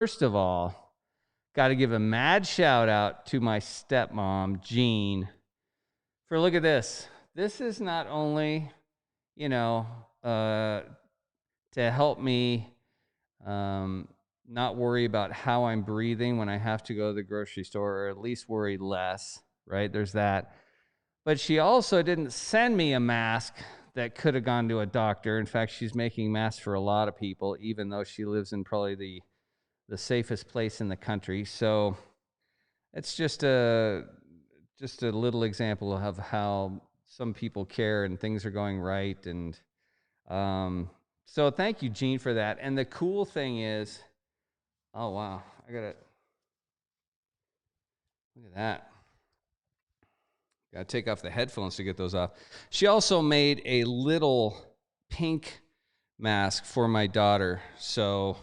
First of all, got to give a mad shout out to my stepmom, Jean, for look at this. This is not only, you know, to help me not worry about how I'm breathing when I have to go to the grocery store, or at least worry less, right? There's that. But she also didn't send me a mask that could have gone to a doctor. In fact, she's making masks for a lot of people, even though she lives in probably the safest place in the country. So it's just a little example of how some people care and things are going right. And so thank you, Gene, for that. And the cool thing is, oh wow, I got it. Look at that. Got to take off the headphones to get those off. She also made a little pink mask for my daughter. So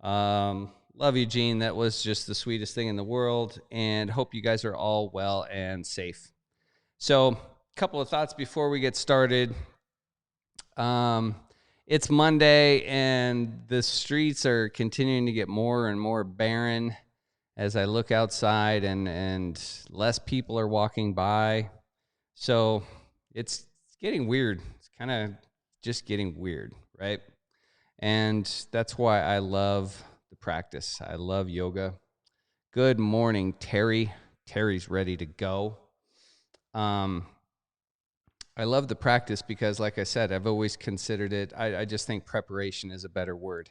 love you, Jean. That was just the sweetest thing in the world. And hope you guys are all well and safe. So a couple of thoughts before we get started. It's Monday, and the streets are continuing to get more and more barren as I look outside, and less people are walking by. So it's getting weird. It's kind of just getting weird, right? And that's why I love the practice. I love yoga. Good morning, Terry. Terry's ready to go. I love the practice because, like I said, I've always considered it. I just think preparation is a better word.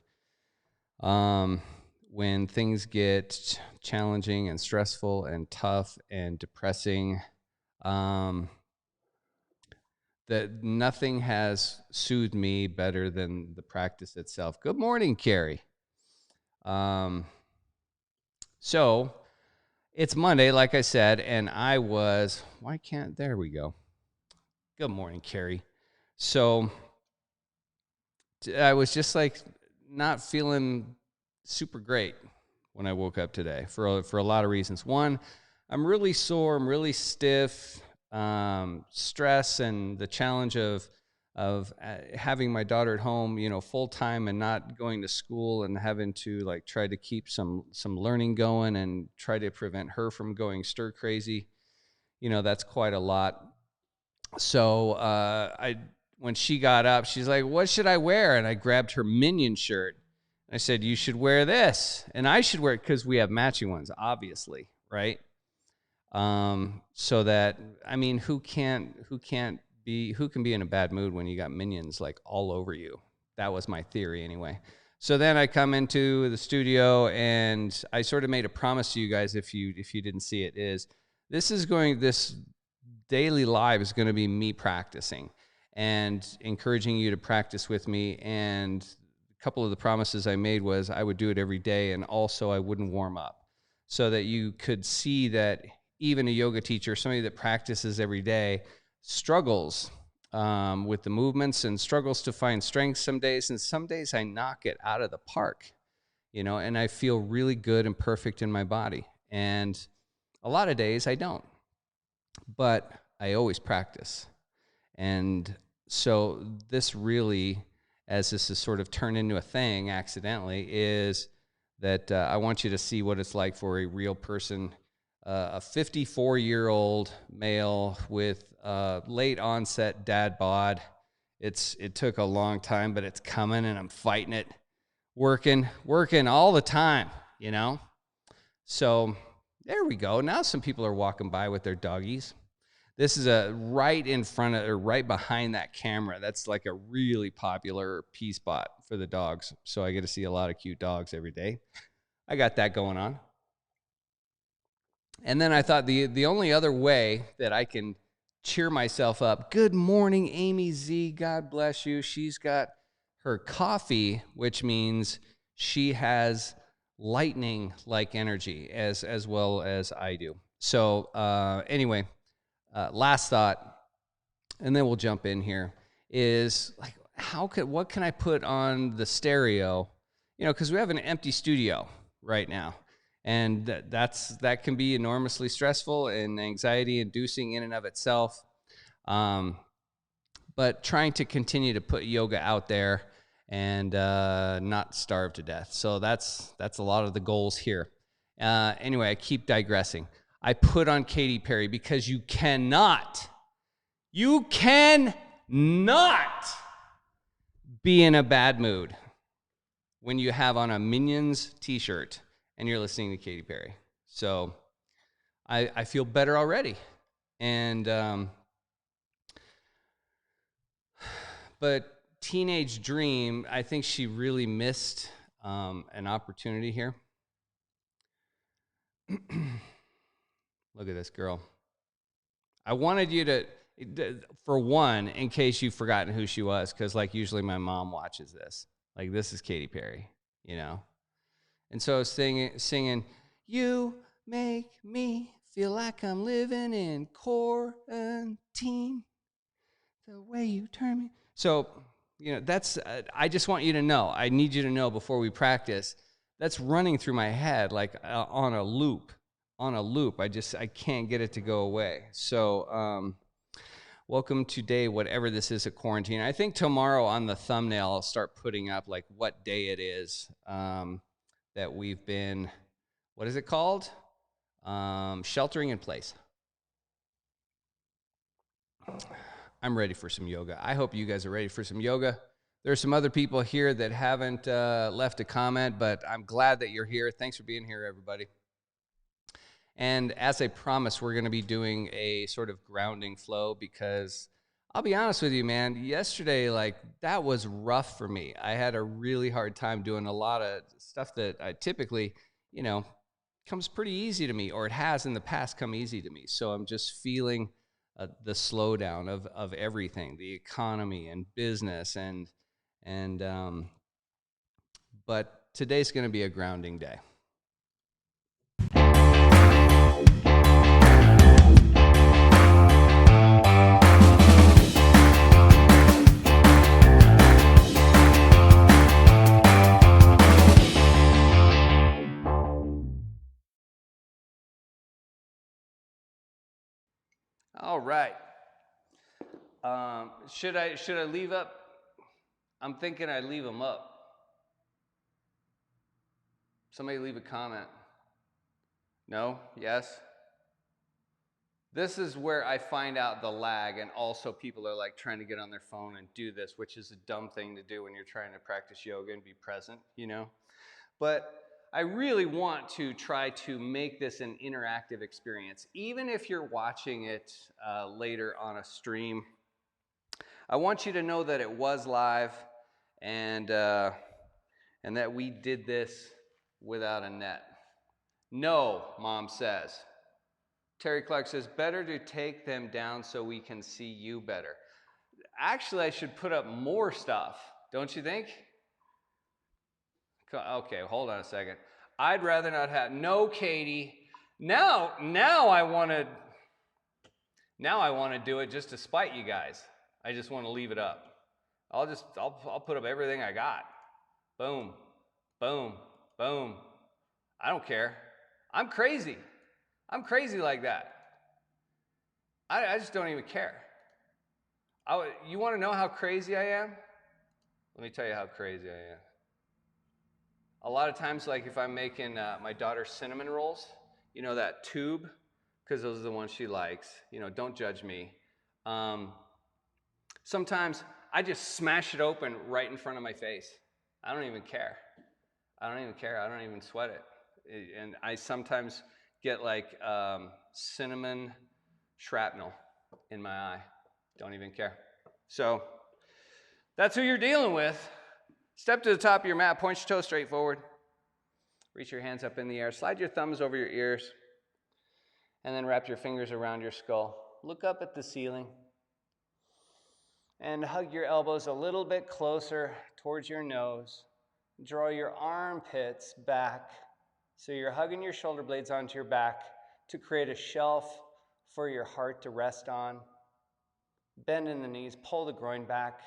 When things get challenging and stressful and tough and depressing, that nothing has soothed me better than the practice itself. Good morning, Carrie. So it's Monday, like I said, and there we go. Good morning, Carrie. So I was just like not feeling super great when I woke up today for a lot of reasons. One, I'm really sore. I'm really stiff. Stress and the challenge of having my daughter at home, full time and not going to school and having to like try to keep some learning going and try to prevent her from going stir crazy. That's quite a lot. So when she got up, she's like, "What should I wear?" And I grabbed her Minion shirt. I said, "You should wear this," and I should wear it because we have matching ones, obviously, right? So that, I mean, who can be in a bad mood when you got minions like all over you? That was my theory anyway. So then I come into the studio and I sort of made a promise to you guys, if you didn't see it, is this daily live is going to be me practicing and encouraging you to practice with me. And a couple of the promises I made was I would do it every day, and also I wouldn't warm up, so that you could see that even a yoga teacher, somebody that practices every day, struggles with the movements and struggles to find strength some days. And some days I knock it out of the park, and I feel really good and perfect in my body. And a lot of days I don't, but I always practice. And so this really, as this is sort of turned into a thing accidentally, is that I want you to see what it's like for a real person, a 54-year-old male with late onset dad bod. It took a long time, but it's coming, and I'm fighting it, working all the time, So there we go. Now some people are walking by with their doggies. This is right in front of, or right behind that camera. That's like a really popular pee spot for the dogs. So I get to see a lot of cute dogs every day. I got that going on. And then I thought the only other way that I can cheer myself up. Good morning, Amy Z. God bless you. She's got her coffee, which means she has lightning-like energy as well as I do. So anyway, last thought, and then we'll jump in here, is like, what can I put on the stereo? Because we have an empty studio right now. And that can be enormously stressful and anxiety-inducing in and of itself. But trying to continue to put yoga out there and not starve to death. So that's a lot of the goals here. Anyway, I keep digressing. I put on Katy Perry because you cannot be in a bad mood when you have on a Minions t-shirt and you're listening to Katy Perry. So I feel better already. And but Teenage Dream, I think she really missed an opportunity here. Look at this girl. I wanted you to, for one, in case you've forgotten who she was, because like usually my mom watches this. Like this is Katy Perry, you know? And so I was singing, you make me feel like I'm living in quarantine, the way you turn me. So, you know, that's, I just want you to know, I need you to know before we practice, that's running through my head like on a loop. I can't get it to go away. So, welcome to day, whatever this is at quarantine. I think tomorrow on the thumbnail, I'll start putting up like what day it is that we've been, what is it called? Sheltering in place. I'm ready for some yoga. I hope you guys are ready for some yoga. There's some other people here that haven't left a comment, but I'm glad that you're here. Thanks for being here, everybody. And as I promised, we're going to be doing a sort of grounding flow because I'll be honest with you, man, yesterday, like, that was rough for me. I had a really hard time doing a lot of stuff that I typically, you know, comes pretty easy to me, or it has in the past come easy to me. So I'm just feeling the slowdown of everything, the economy and business, but today's going to be a grounding day. All right. Should I leave up? I'm thinking I leave them up. Somebody leave a comment. No? Yes? This is where I find out the lag, and also people are like trying to get on their phone and do this, which is a dumb thing to do when you're trying to practice yoga and be present, you know? But I really want to try to make this an interactive experience. Even if you're watching it later on a stream, I want you to know that it was live and that we did this without a net. No, Mom says. Terry Clark says, better to take them down so we can see you better. Actually, I should put up more stuff, don't you think? Okay, hold on a second. I'd rather not have, no, Katie. Now I want to do it just to spite you guys. I just want to leave it up. I'll put up everything I got. Boom, boom, boom. I don't care. I'm crazy. I'm crazy like that. I just don't even care. You want to know how crazy I am? Let me tell you how crazy I am. A lot of times, like if I'm making my daughter's cinnamon rolls, you know, that tube, because those are the ones she likes. You know, don't judge me. Sometimes I just smash it open right in front of my face. I don't even care. I don't even sweat it. And I sometimes get like cinnamon shrapnel in my eye. Don't even care. So that's who you're dealing with. Step to the top of your mat, point your toes straight forward. Reach your hands up in the air. Slide your thumbs over your ears. And then wrap your fingers around your skull. Look up at the ceiling. And hug your elbows a little bit closer towards your nose. Draw your armpits back so you're hugging your shoulder blades onto your back to create a shelf for your heart to rest on. Bend in the knees, pull the groin back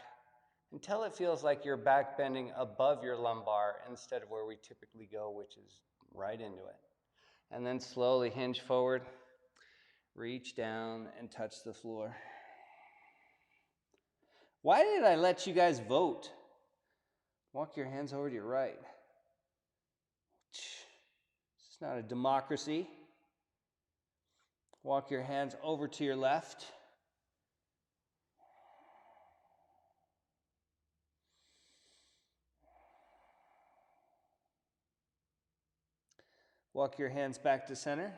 until it feels like you're back bending above your lumbar instead of where we typically go, which is right into it. And then slowly hinge forward, reach down and touch the floor. Why did I let you guys vote? Walk your hands over to your right. It's not a democracy. Walk your hands over to your left. Walk your hands back to center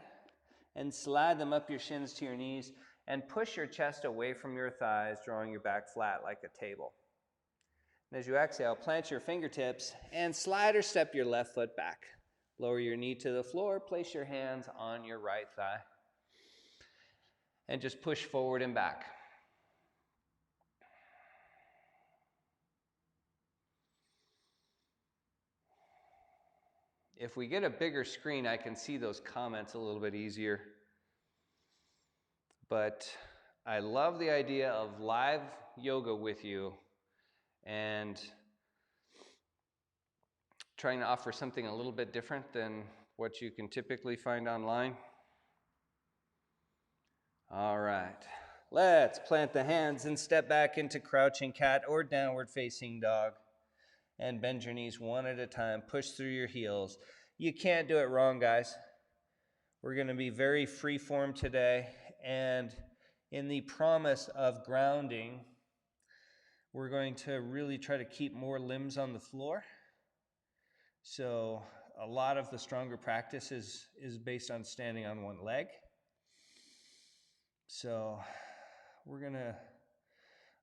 and slide them up your shins to your knees and push your chest away from your thighs, drawing your back flat like a table. And as you exhale, plant your fingertips and slide or step your left foot back. Lower your knee to the floor, place your hands on your right thigh, and just push forward and back. If we get a bigger screen, I can see those comments a little bit easier. But I love the idea of live yoga with you and trying to offer something a little bit different than what you can typically find online. All right, let's plant the hands and step back into crouching cat or downward facing dog. And bend your knees one at a time. Push through your heels. You can't do it wrong, guys. We're going to be very free form today. And in the promise of grounding, we're going to really try to keep more limbs on the floor. So a lot of the stronger practice is based on standing on one leg. So we're going to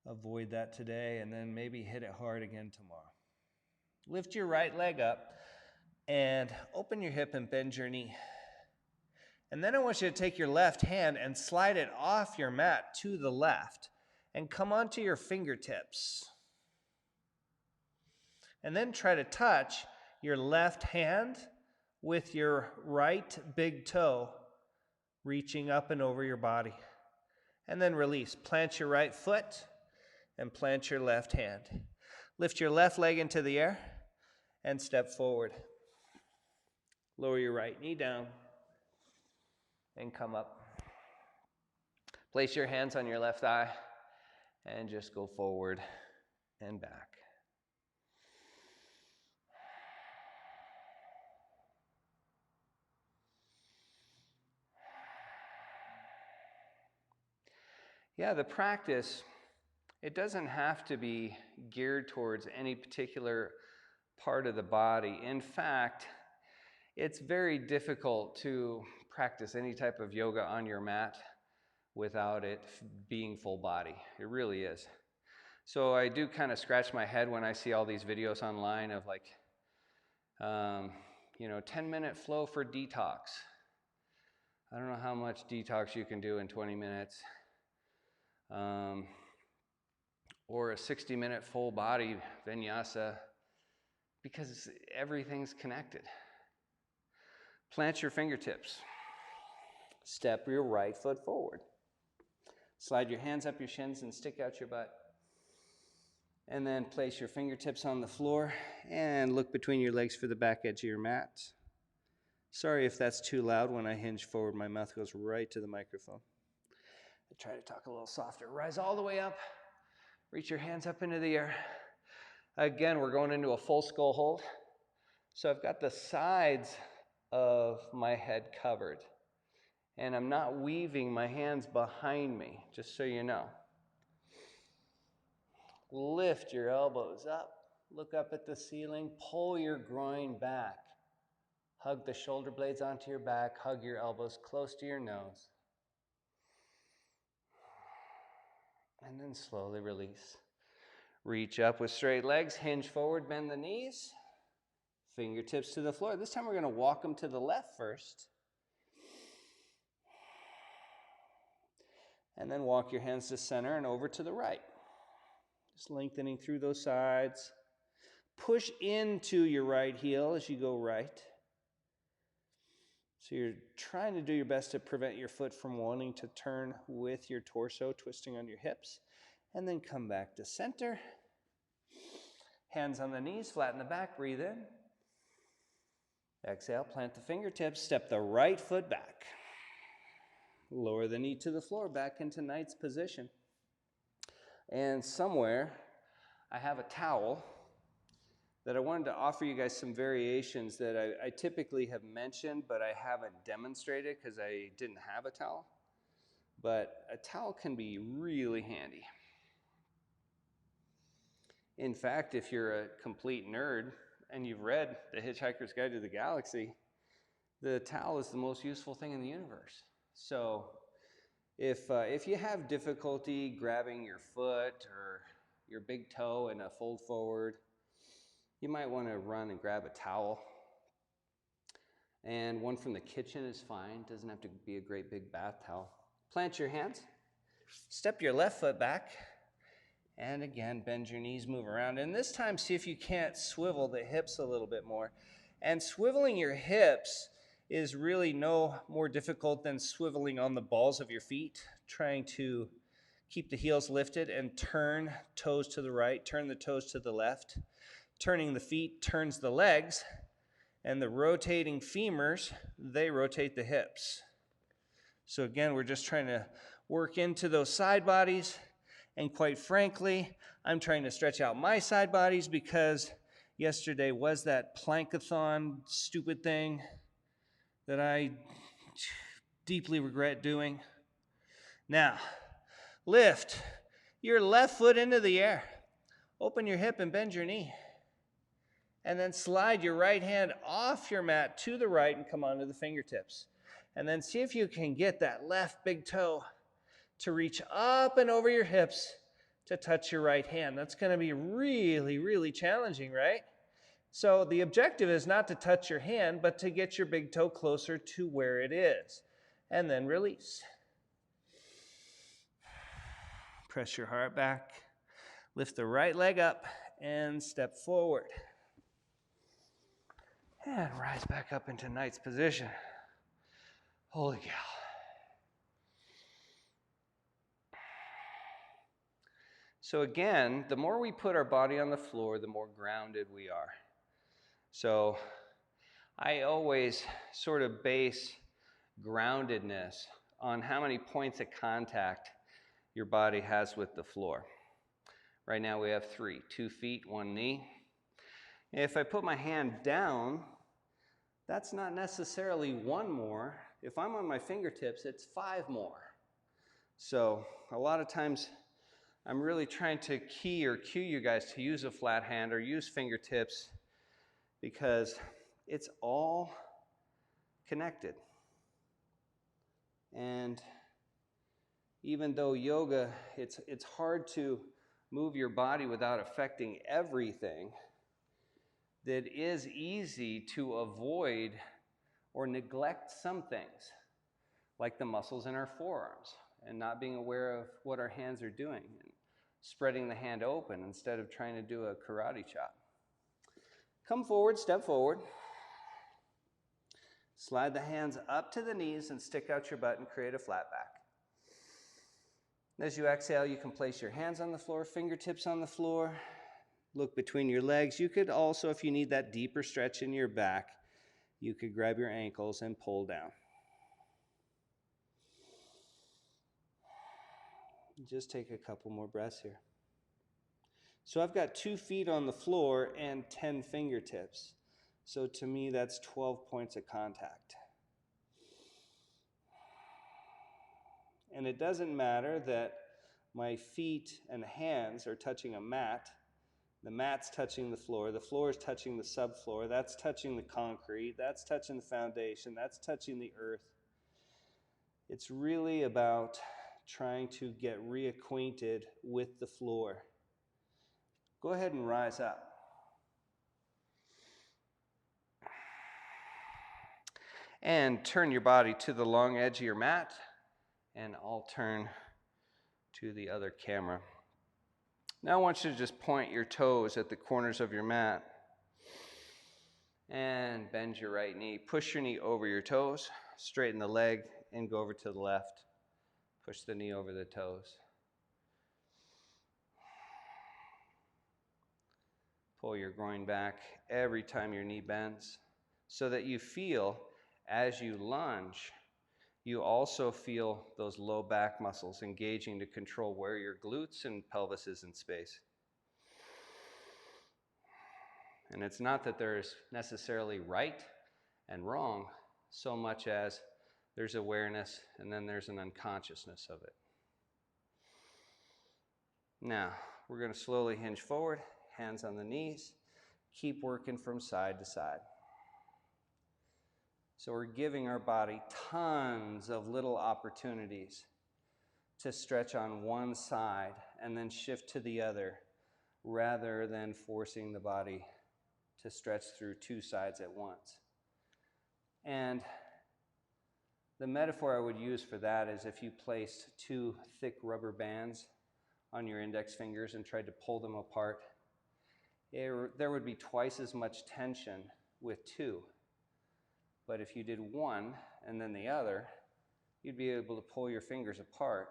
avoid that today and then maybe hit it hard again tomorrow. Lift your right leg up and open your hip and bend your knee. And then I want you to take your left hand and slide it off your mat to the left and come onto your fingertips. And then try to touch your left hand with your right big toe, reaching up and over your body. And then release. Plant your right foot and plant your left hand. Lift your left leg into the air and step forward. Lower your right knee down and come up. Place your hands on your left thigh and just go forward and back. Yeah, the practice, it doesn't have to be geared towards any particular part of the body. In fact, it's very difficult to practice any type of yoga on your mat without it being full body. It really is. So I do kind of scratch my head when I see all these videos online of like, 10-minute flow for detox. I don't know how much detox you can do in 20 minutes. Or a 60-minute full body vinyasa, because everything's connected. Plant your fingertips. Step your right foot forward. Slide your hands up your shins and stick out your butt. And then place your fingertips on the floor and look between your legs for the back edge of your mat. Sorry if that's too loud. When I hinge forward, my mouth goes right to the microphone. I try to talk a little softer. Rise all the way up. Reach your hands up into the air. Again, we're going into a full skull hold. So I've got the sides of my head covered. And I'm not weaving my hands behind me, just so you know. Lift your elbows up. Look up at the ceiling. Pull your groin back. Hug the shoulder blades onto your back. Hug your elbows close to your nose. And then slowly release. Reach up with straight legs, hinge forward, bend the knees, fingertips to the floor. This time we're going to walk them to the left first. And then walk your hands to center and over to the right. Just lengthening through those sides. Push into your right heel as you go right. So you're trying to do your best to prevent your foot from wanting to turn with your torso, twisting on your hips. And then come back to center. Hands on the knees, flatten the back, breathe in. Exhale, plant the fingertips, step the right foot back. Lower the knee to the floor, back into knight's position. And somewhere, I have a towel that I wanted to offer you guys some variations that I typically have mentioned, but I haven't demonstrated because I didn't have a towel. But a towel can be really handy. In fact, if you're a complete nerd and you've read The Hitchhiker's Guide to the Galaxy, the towel is the most useful thing in the universe. So if you have difficulty grabbing your foot or your big toe in a fold forward, you might want to run and grab a towel. And one from the kitchen is fine. Doesn't have to be a great big bath towel. Plant your hands. Step your left foot back. And again, bend your knees, move around. And this time, see if you can't swivel the hips a little bit more. And swiveling your hips is really no more difficult than swiveling on the balls of your feet, trying to keep the heels lifted and turn toes to the right, turn the toes to the left. Turning the feet turns the legs, and the rotating femurs, they rotate the hips. So again, we're just trying to work into those side bodies. And quite frankly, I'm trying to stretch out my side bodies because yesterday was that plankathon stupid thing that I deeply regret doing. Now, lift your left foot into the air. Open your hip and bend your knee. And then slide your right hand off your mat to the right and come onto the fingertips. And then see if you can get that left big toe to reach up and over your hips to touch your right hand. That's going to be really, really challenging, right? So the objective is not to touch your hand, but to get your big toe closer to where it is. And then release. Press your heart back. Lift the right leg up and step forward. And rise back up into knight's position. Holy cow. So again, the more we put our body on the floor, the more grounded we are. So I always sort of base groundedness on how many points of contact your body has with the floor. Right now we have 3, 2 feet, 1 knee. If I put my hand down, that's not necessarily 1 more. If I'm on my fingertips, it's 5 more. So a lot of times I'm really trying to cue you guys to use a flat hand or use fingertips because it's all connected. And even though yoga, it's hard to move your body without affecting everything, that is easy to avoid or neglect some things, like the muscles in our forearms, and not being aware of what our hands are doing, and spreading the hand open instead of trying to do a karate chop. Come forward, step forward. Slide the hands up to the knees and stick out your butt and create a flat back. As you exhale, you can place your hands on the floor, fingertips on the floor. Look between your legs. You could also, if you need that deeper stretch in your back, you could grab your ankles and pull down. Just take a couple more breaths here. So I've got 2 feet on the floor and 10 fingertips. So to me, that's 12 points of contact. And it doesn't matter that my feet and hands are touching a mat. The mat's touching the floor is touching the subfloor, that's touching the concrete, that's touching the foundation, that's touching the earth. It's really about trying to get reacquainted with the floor. Go ahead and rise up. And turn your body to the long edge of your mat, and I'll turn to the other camera. Now I want you to just point your toes at the corners of your mat and bend your right knee. Push your knee over your toes, straighten the leg, and go over to the left. Push the knee over the toes. Pull your groin back every time your knee bends so that you feel, as you lunge, you also feel those low back muscles engaging to control where your glutes and pelvis is in space. And it's not that there's necessarily right and wrong so much as there's awareness and then there's an unconsciousness of it. Now, we're going to slowly hinge forward, hands on the knees, keep working from side to side. So we're giving our body tons of little opportunities to stretch on one side and then shift to the other, rather than forcing the body to stretch through two sides at once. And the metaphor I would use for that is if you placed two thick rubber bands on your index fingers and tried to pull them apart, there would be twice as much tension with two. But if you did one and then the other, you'd be able to pull your fingers apart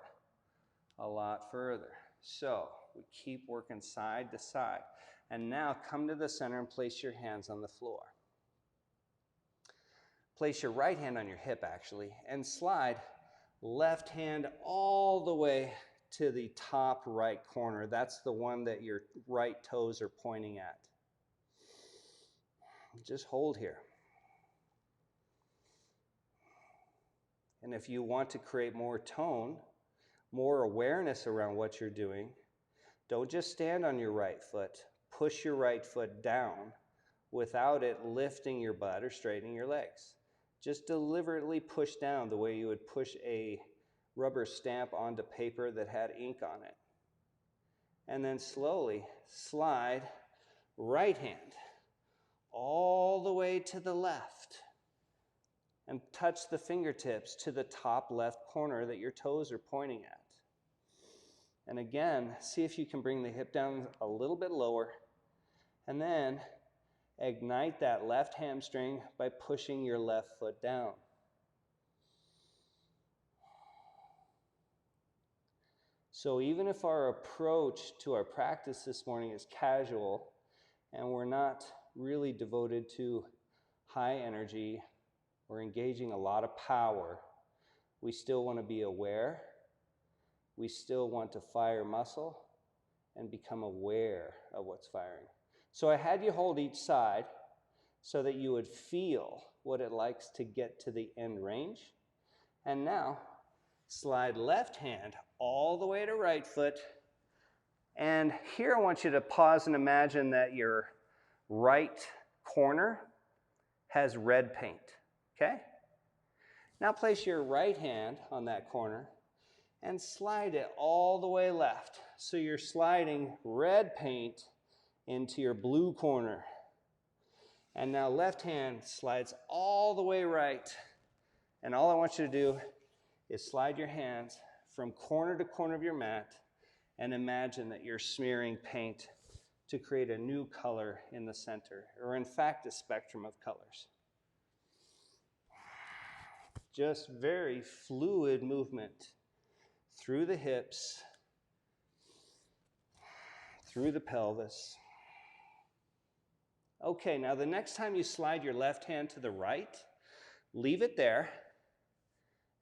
a lot further. So we keep working side to side. And now come to the center and place your hands on the floor. Place your right hand on your hip, actually, and slide left hand all the way to the top right corner. That's the one that your right toes are pointing at. Just hold here. And if you want to create more tone, more awareness around what you're doing, don't just stand on your right foot. Push your right foot down without it lifting your butt or straightening your legs. Just deliberately push down the way you would push a rubber stamp onto paper that had ink on it. And then slowly slide right hand all the way to the left and touch the fingertips to the top left corner that your toes are pointing at. And again, see if you can bring the hip down a little bit lower, and then ignite that left hamstring by pushing your left foot down. So even if our approach to our practice this morning is casual and we're not really devoted to high energy or engaging a lot of power, we still want to be aware. We still want to fire muscle and become aware of what's firing. So I had you hold each side so that you would feel what it likes to get to the end range. And now, slide left hand all the way to right foot. And here I want you to pause and imagine that your right corner has red paint, okay? Now place your right hand on that corner and slide it all the way left. So you're sliding red paint into your blue corner. And now left hand slides all the way right. And all I want you to do is slide your hands from corner to corner of your mat and imagine that you're smearing paint to create a new color in the center, or in fact, a spectrum of colors. Just very fluid movement through the hips, through the pelvis. Okay, now the next time you slide your left hand to the right, leave it there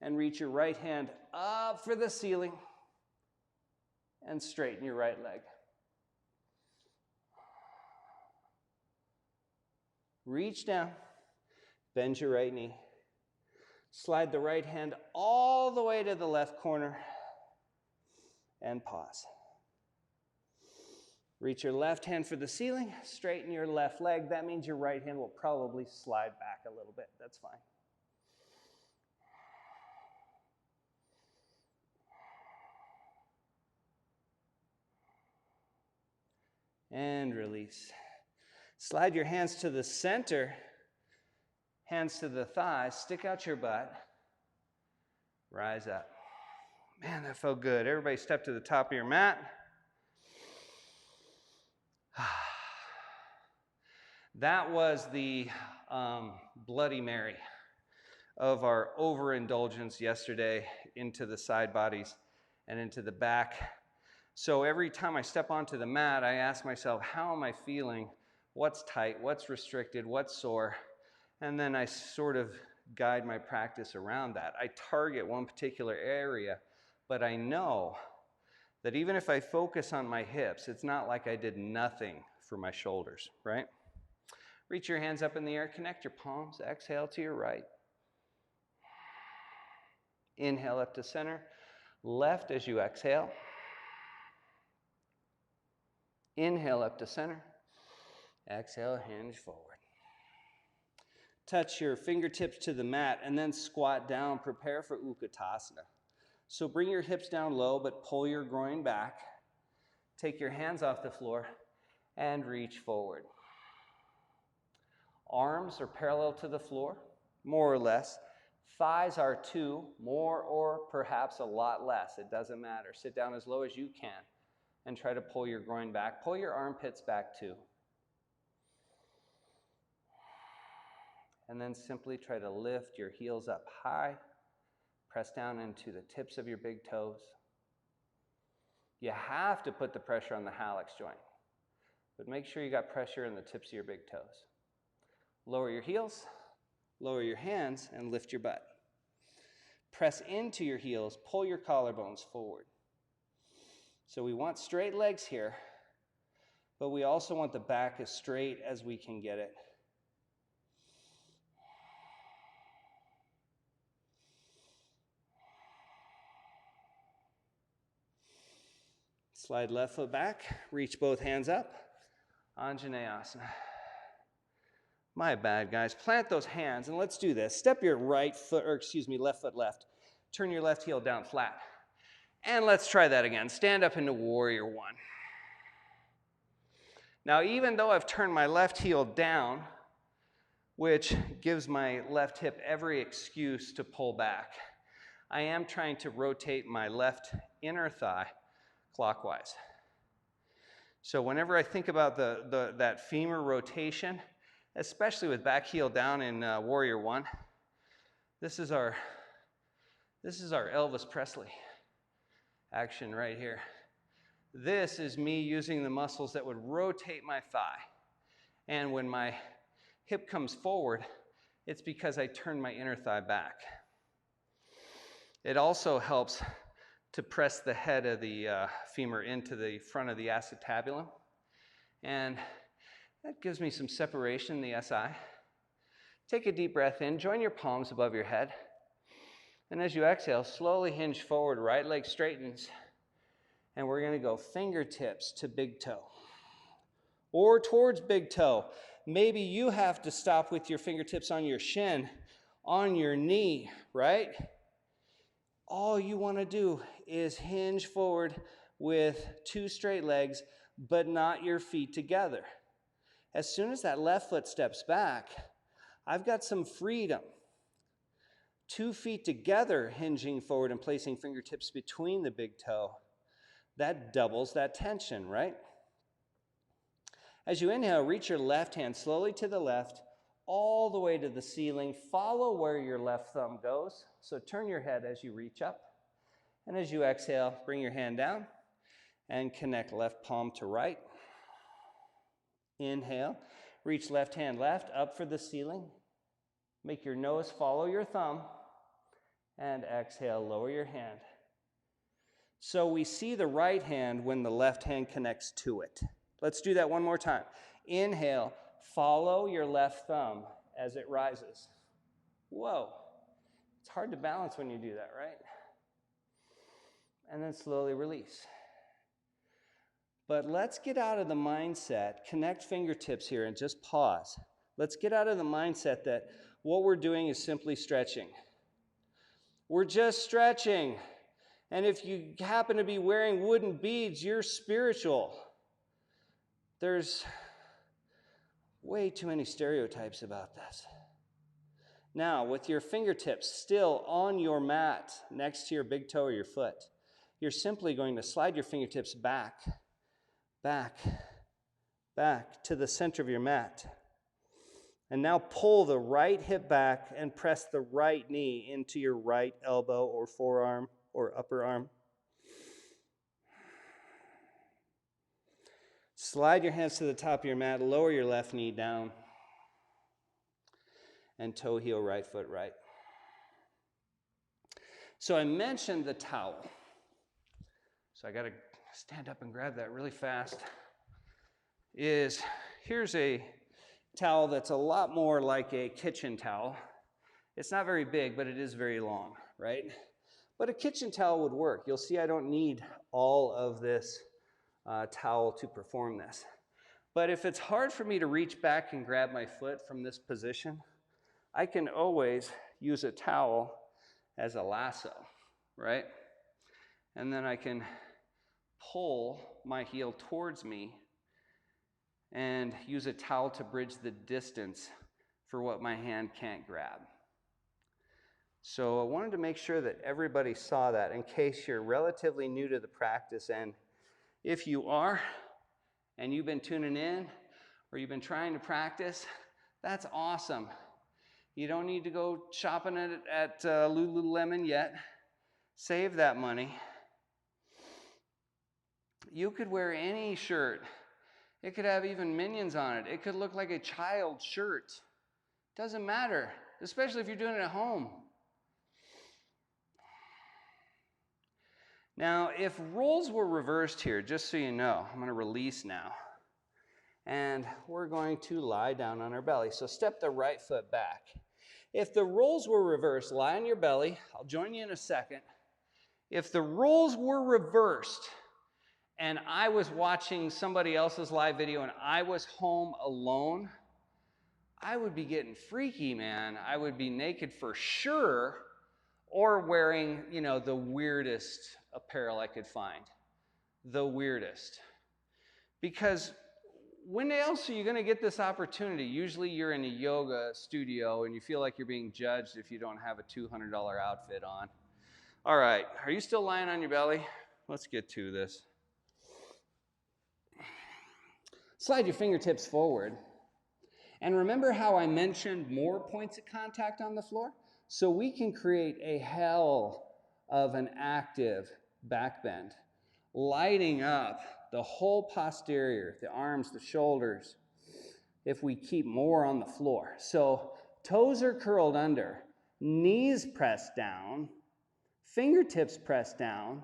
and reach your right hand up for the ceiling and straighten your right leg. Reach down, bend your right knee. Slide the right hand all the way to the left corner and pause. Reach your left hand for the ceiling, straighten your left leg. That means your right hand will probably slide back a little bit. That's fine. And release. Slide your hands to the center, hands to the thighs, stick out your butt, rise up. Man, that felt good. Everybody step to the top of your mat. That was the Bloody Mary of our overindulgence yesterday into the side bodies and into the back. So every time I step onto the mat, I ask myself, how am I feeling? What's tight? What's restricted? What's sore? And then I sort of guide my practice around that. I target one particular area, but I know that even if I focus on my hips, it's not like I did nothing for my shoulders, right? Reach your hands up in the air, connect your palms, exhale to your right. Inhale up to center, left as you exhale. Inhale up to center, exhale, hinge forward. Touch your fingertips to the mat and then squat down, prepare for Utkatasana. So bring your hips down low, but pull your groin back. Take your hands off the floor and reach forward. Arms are parallel to the floor, more or less. Thighs are too, more or perhaps a lot less. It doesn't matter. Sit down as low as you can and try to pull your groin back. Pull your armpits back too. And then simply try to lift your heels up high. Press down into the tips of your big toes. You have to put the pressure on the hallux joint, but make sure you got pressure in the tips of your big toes. Lower your heels, lower your hands, and lift your butt. Press into your heels, pull your collarbones forward. So we want straight legs here, but we also want the back as straight as we can get it. Slide left foot back, reach both hands up, Anjaneyasana. My bad, guys. Plant those hands, and let's do this. Step your left foot left. Turn your left heel down flat. And let's try that again. Stand up into warrior one. Now, even though I've turned my left heel down, which gives my left hip every excuse to pull back, I am trying to rotate my left inner thigh clockwise. So whenever I think about that femur rotation, especially with back heel down in warrior one, this is our Elvis Presley action right here. This is me using the muscles that would rotate my thigh. And when my hip comes forward, it's because I turn my inner thigh back. It also helps to press the head of the femur into the front of the acetabulum. And that gives me some separation in the SI. Take a deep breath in, join your palms above your head. And as you exhale, slowly hinge forward, right leg straightens. And we're gonna go fingertips to big toe. Or towards big toe. Maybe you have to stop with your fingertips on your shin, on your knee, right? All you want to do is hinge forward with two straight legs, but not your feet together. As soon as that left foot steps back, I've got some freedom. 2 feet together, hinging forward and placing fingertips between the big toe. That doubles that tension, right? As you inhale, reach your left hand slowly to the left, all the way to the ceiling. Follow where your left thumb goes. So turn your head as you reach up. And as you exhale, bring your hand down and connect left palm to right. Inhale, reach left hand left up for the ceiling. Make your nose follow your thumb. And exhale, lower your hand. So we see the right hand when the left hand connects to it. Let's do that one more time. Inhale, follow your left thumb as it rises. Whoa, it's hard to balance when you do that, right? And then slowly release. But let's get out of the mindset, connect fingertips here and just pause. Let's get out of the mindset that what we're doing is simply stretching. We're just stretching. And if you happen to be wearing wooden beads, you're spiritual. There's way too many stereotypes about this. Now, with your fingertips still on your mat next to your big toe or your foot, you're simply going to slide your fingertips back to the center of your mat. And now pull the right hip back and press the right knee into your right elbow or forearm or upper arm. Slide your hands to the top of your mat, lower your left knee down, and toe heel right foot right. So I mentioned the towel. So I got to stand up and grab that really fast. Here's a towel that's a lot more like a kitchen towel. It's not very big, but it is very long, right? But a kitchen towel would work. You'll see I don't need all of this towel to perform this. But if it's hard for me to reach back and grab my foot from this position, I can always use a towel as a lasso, right? And then I can pull my heel towards me and use a towel to bridge the distance for what my hand can't grab. So I wanted to make sure that everybody saw that in case you're relatively new to the practice. And if you are, and you've been tuning in, or you've been trying to practice, that's awesome. You don't need to go shopping at Lululemon yet. Save that money. You could wear any shirt. It could have even minions on it. It could look like a child's shirt. Doesn't matter, especially if you're doing it at home. Now, if roles were reversed here, just so you know, I'm going to release now. And we're going to lie down on our belly. So step the right foot back. If the roles were reversed, lie on your belly. I'll join you in a second. If the roles were reversed and I was watching somebody else's live video and I was home alone, I would be getting freaky, man. I would be naked for sure, or wearing, the weirdest apparel I could find. The weirdest. Because when else are you going to get this opportunity? Usually you're in a yoga studio and you feel like you're being judged if you don't have a $200 outfit on. All right, are you still lying on your belly? Let's get to this. Slide your fingertips forward. And remember how I mentioned more points of contact on the floor? So we can create a hell of an active back bend, lighting up the whole posterior, the arms, the shoulders, if we keep more on the floor. So toes are curled under, knees pressed down, fingertips pressed down,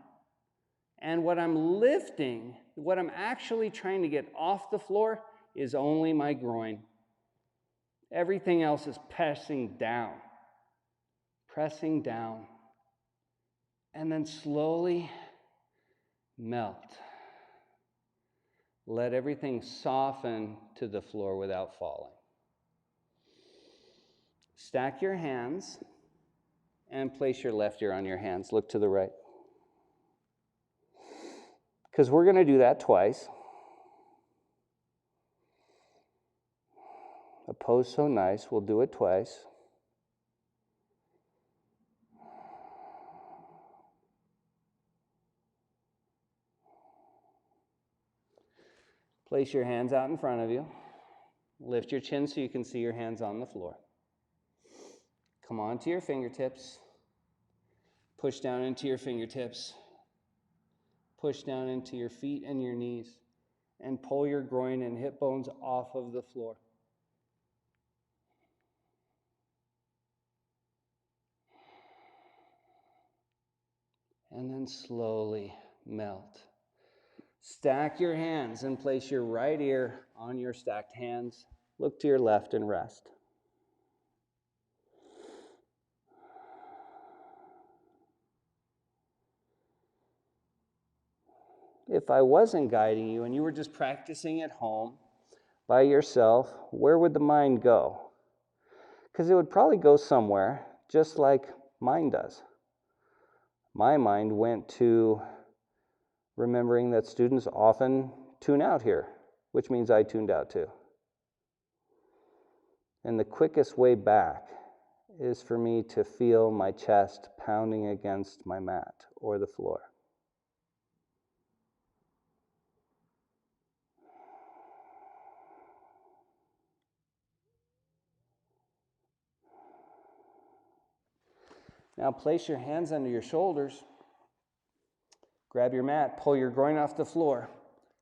and what I'm lifting, what I'm actually trying to get off the floor is only my groin. Everything else is pressing down, and then slowly melt. Let everything soften to the floor without falling. Stack your hands and place your left ear on your hands. Look to the right. Because we're going to do that twice. A pose so nice, we'll do it twice. Place your hands out in front of you. Lift your chin so you can see your hands on the floor. Come onto your fingertips. Push down into your fingertips. Push down into your feet and your knees. And pull your groin and hip bones off of the floor. And then slowly melt. Stack your hands and place your right ear on your stacked hands. Look to your left and rest. If I wasn't guiding you and you were just practicing at home by yourself, where would the mind go? Because it would probably go somewhere just like mine does. My mind went to remembering that students often tune out here, which means I tuned out too. And the quickest way back is for me to feel my chest pounding against my mat or the floor. Now place your hands under your shoulders. Grab your mat, pull your groin off the floor.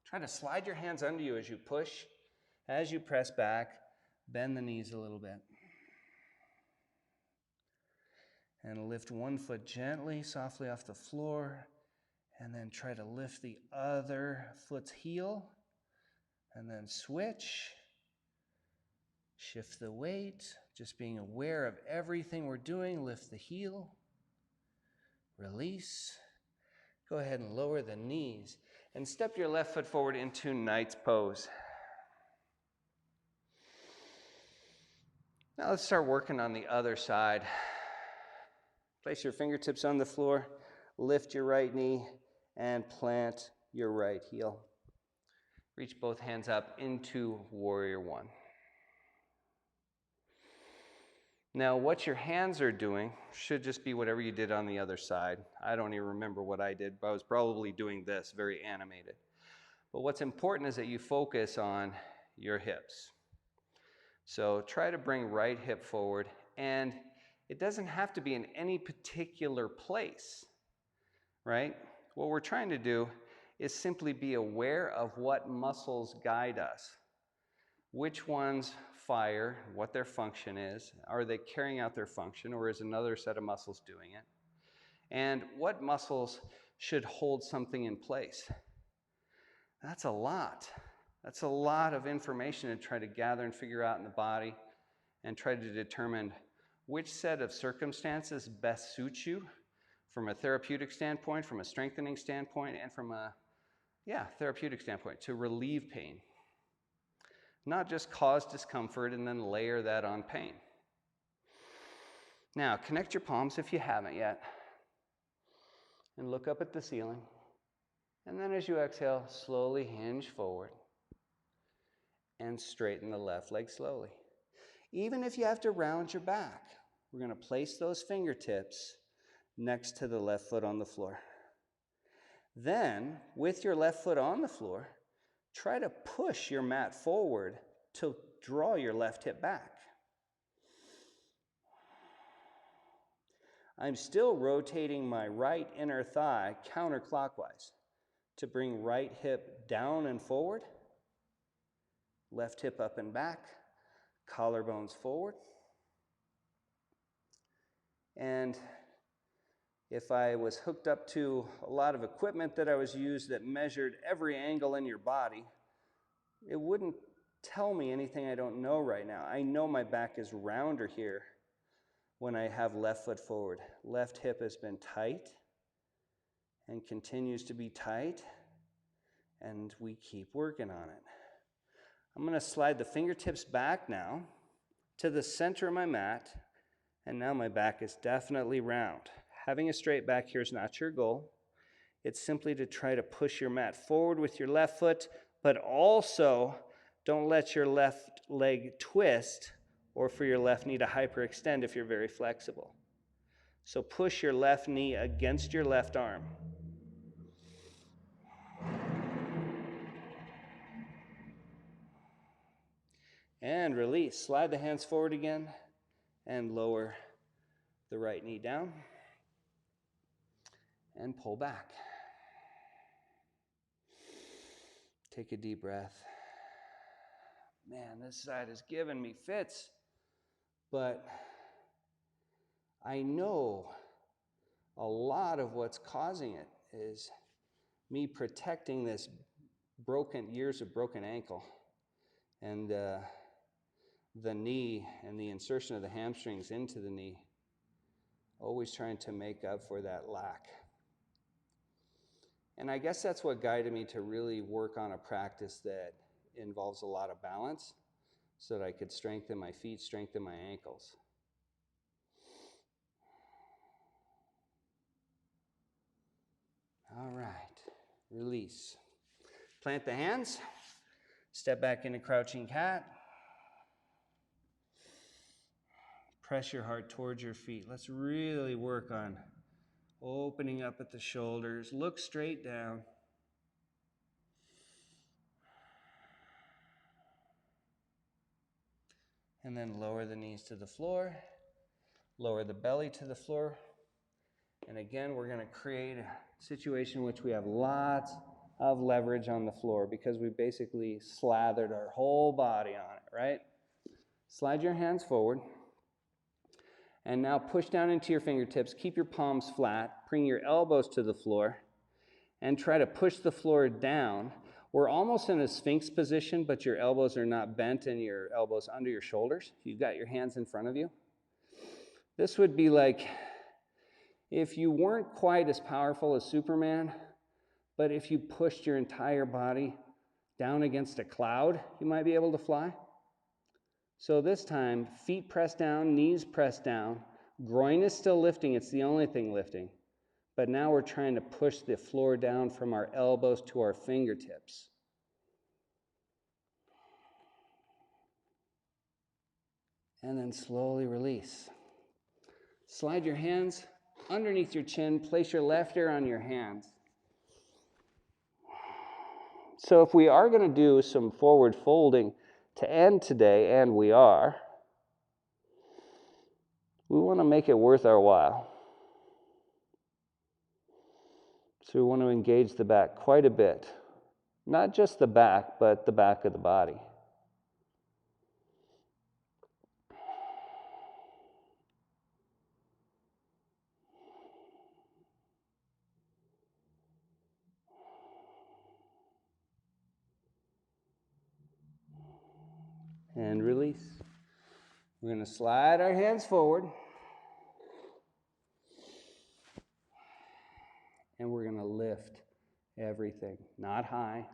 Try to slide your hands under you as you push. As you press back, bend the knees a little bit. And lift one foot gently, softly off the floor. And then try to lift the other foot's heel. And then switch. Shift the weight, just being aware of everything we're doing. Lift the heel, release. Go ahead and lower the knees and step your left foot forward into Knight's pose. Now let's start working on the other side. Place your fingertips on the floor, lift your right knee, and plant your right heel. Reach both hands up into Warrior One. Now, what your hands are doing should just be whatever you did on the other side. I don't even remember what I did, but I was probably doing this, very animated. But what's important is that you focus on your hips. So try to bring right hip forward, and it doesn't have to be in any particular place, right? What we're trying to do is simply be aware of what muscles guide us. Which ones fire, what their function is. Are they carrying out their function, or is another set of muscles doing it? And what muscles should hold something in place? That's a lot. That's a lot of information to try to gather and figure out in the body and try to determine which set of circumstances best suits you from a therapeutic standpoint, from a strengthening standpoint, and from a therapeutic standpoint to relieve pain. Not just cause discomfort and then layer that on pain. Now, connect your palms if you haven't yet, and look up at the ceiling. And then as you exhale, slowly hinge forward and straighten the left leg slowly. Even if you have to round your back, we're going to place those fingertips next to the left foot on the floor. Then, with your left foot on the floor, try to push your mat forward to draw your left hip back. I'm still rotating my right inner thigh counterclockwise to bring right hip down and forward, left hip up and back, collarbones forward. And if I was hooked up to a lot of equipment that I was used that measured every angle in your body, it wouldn't tell me anything I don't know right now. I know my back is rounder here when I have left foot forward. Left hip has been tight and continues to be tight, and we keep working on it. I'm going to slide the fingertips back now to the center of my mat, and now my back is definitely round. Having a straight back here is not your goal. It's simply to try to push your mat forward with your left foot, but also don't let your left leg twist or for your left knee to hyperextend if you're very flexible. So push your left knee against your left arm. And release. Slide the hands forward again and lower the right knee down and pull back. Take a deep breath. Man, this side is giving me fits, but I know a lot of what's causing it is me protecting this years of broken ankle and the knee and the insertion of the hamstrings into the knee, always trying to make up for that lack. And I guess that's what guided me to really work on a practice that involves a lot of balance so that I could strengthen my feet, strengthen my ankles. All right, release. Plant the hands, step back into crouching cat. Press your heart towards your feet. Let's really work on opening up at the shoulders. Look straight down. And then lower the knees to the floor. Lower the belly to the floor. And again, we're going to create a situation in which we have lots of leverage on the floor because we basically slathered our whole body on it, right? Slide your hands forward. And now push down into your fingertips. Keep your palms flat. Bring your elbows to the floor. And try to push the floor down. We're almost in a Sphinx position, but your elbows are not bent and your elbows under your shoulders. You've got your hands in front of you. This would be like if you weren't quite as powerful as Superman, but if you pushed your entire body down against a cloud, you might be able to fly. So this time, feet pressed down, knees pressed down, groin is still lifting, it's the only thing lifting. But now we're trying to push the floor down from our elbows to our fingertips. And then slowly release. Slide your hands underneath your chin, place your left ear on your hands. So if we are going to do some forward folding to end today, and we are, we want to make it worth our while. So we want to engage the back quite a bit. Not just the back, but the back of the body. And release. We're going to slide our hands forward. And we're going to lift everything, not high.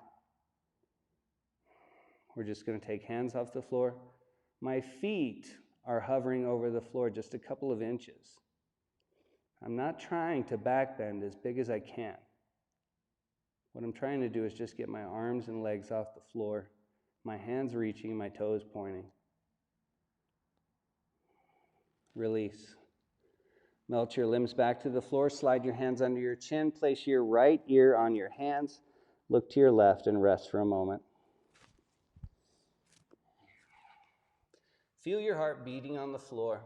We're just going to take hands off the floor. My feet are hovering over the floor just a couple of inches. I'm not trying to back bend as big as I can. What I'm trying to do is just get my arms and legs off the floor, my hands reaching, my toes pointing. Release. Melt your limbs back to the floor, slide your hands under your chin, place your right ear on your hands, look to your left and rest for a moment. Feel your heart beating on the floor.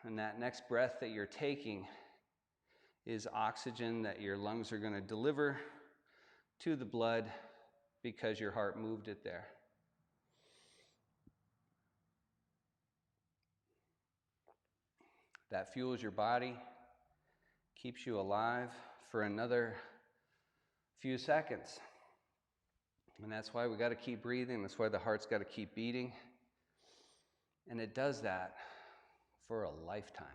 And that next breath that you're taking is oxygen that your lungs are going to deliver to the blood because your heart moved it there. That fuels your body, keeps you alive for another few seconds. And that's why we got to keep breathing. That's why the heart's got to keep beating. And it does that for a lifetime.